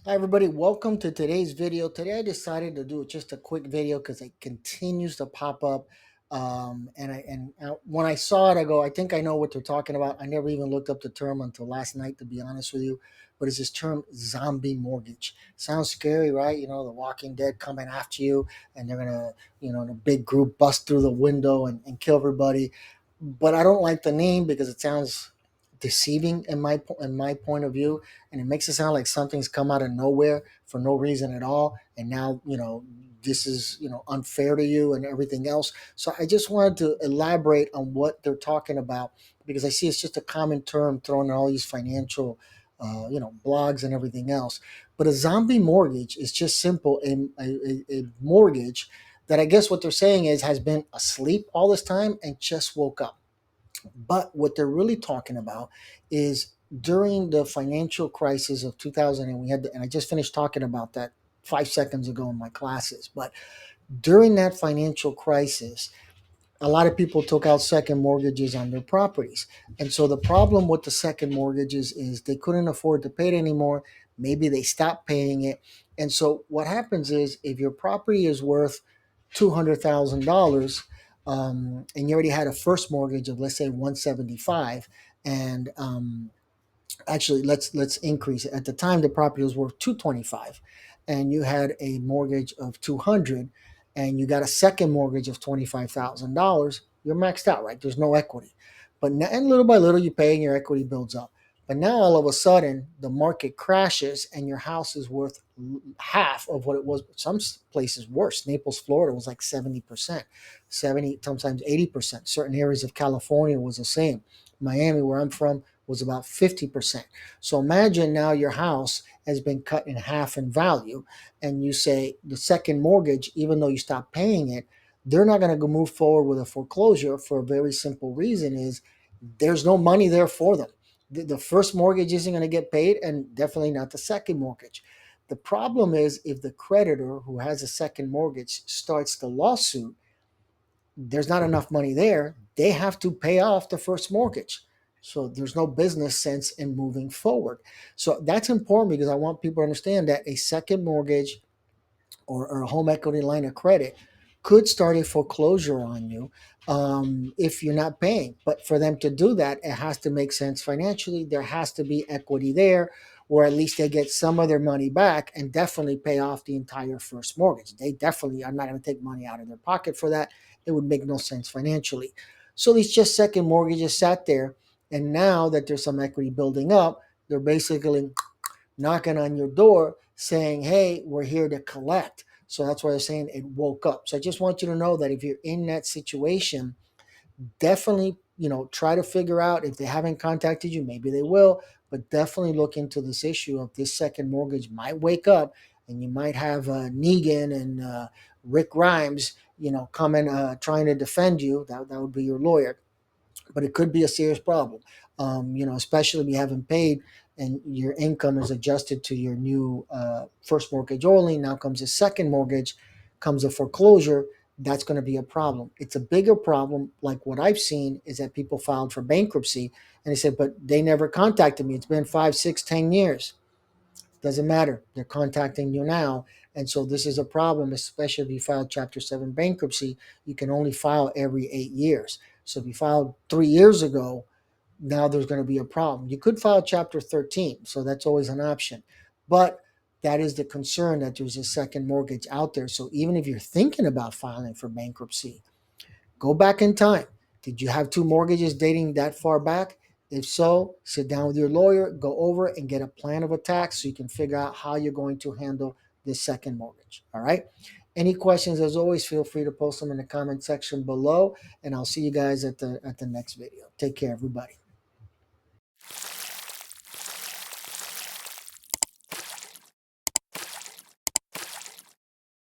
Hi everybody, welcome to today's video. Today I decided to do just a quick video because it continues to pop up. When I saw it, I go, I think I know what they're talking about. I never even looked up the term until last night, to be honest with you. But it's this term zombie mortgage. Sounds scary, right? You know, the Walking Dead coming after you and they're gonna, in a big group bust through the window and kill everybody. But I don't like the name because it sounds deceiving in my point of view, and it makes it sound like something's come out of nowhere for no reason at all, and now this is unfair to you and everything else. So I just wanted to elaborate on what they're talking about, because I see it's just a common term thrown in all these financial blogs and everything else. But a zombie mortgage is just simple, a mortgage that, I guess what they're saying is, has been asleep all this time and just woke up. But what they're really talking about is during the financial crisis of 2000, and I just finished talking about that 5 seconds ago in my classes. But during that financial crisis, a lot of people took out second mortgages on their properties. And so the problem with the second mortgages is they couldn't afford to pay it anymore. Maybe they stopped paying it. And so what happens is, if your property is worth $200,000, and you already had a first mortgage of, let's say, 175, and actually, let's increase it. At the time, the property was worth 225, and you had a mortgage of 200, and you got a second mortgage of $25,000. You're maxed out, right? There's no equity. But now, and little by little, you pay and your equity builds up. But now all of a sudden, the market crashes and your house is worth half of what it was. Some places worse. Naples, Florida was like 70%, 70, sometimes 80%. Certain areas of California was the same. Miami, where I'm from, was about 50%. So imagine now your house has been cut in half in value, and you say the second mortgage, even though you stop paying it, they're not going to go move forward with a foreclosure for a very simple reason: is there's no money there for them. The first mortgage isn't going to get paid, and definitely not the second mortgage. The problem is, if the creditor who has a second mortgage starts the lawsuit, there's not enough money there. They have to pay off the first mortgage. So there's no business sense in moving forward. So that's important, because I want people to understand that a second mortgage, or a home equity line of credit, could start a foreclosure on you, if you're not paying. But for them to do that, it has to make sense financially. There has to be equity there, or at least they get some of their money back and definitely pay off the entire first mortgage. They definitely are not going to take money out of their pocket for that. It would make no sense financially. So these just second mortgages sat there, and now that there's some equity building up, they're basically knocking on your door saying, hey, we're here to collect. So that's why they're saying it woke up. So I just want you to know that if you're in that situation, definitely, try to figure out, if they haven't contacted you, maybe they will, but definitely look into this issue of this second mortgage might wake up, and you might have Negan and Rick Grimes, coming, trying to defend you. That would be your lawyer. But it could be a serious problem. Especially if you haven't paid and your income is adjusted to your new first mortgage only. Now comes a second mortgage, comes a foreclosure. That's going to be a problem. It's a bigger problem. Like what I've seen is that people filed for bankruptcy, and they said, but they never contacted me. It's been 5, 6, 10 years. Doesn't matter. They're contacting you now. And so this is a problem, especially if you file Chapter 7 bankruptcy. You can only file every 8 years. So if you filed 3 years ago, now there's going to be a problem. You could file Chapter 13, so that's always an option. But that is the concern, that there's a second mortgage out there. So even if you're thinking about filing for bankruptcy, go back in time. Did you have two mortgages dating that far back? If so, sit down with your lawyer, go over it, and get a plan of attack so you can figure out how you're going to handle this second mortgage. All right. Any questions, as always, feel free to post them in the comment section below, and I'll see you guys at the next video. Take care, everybody.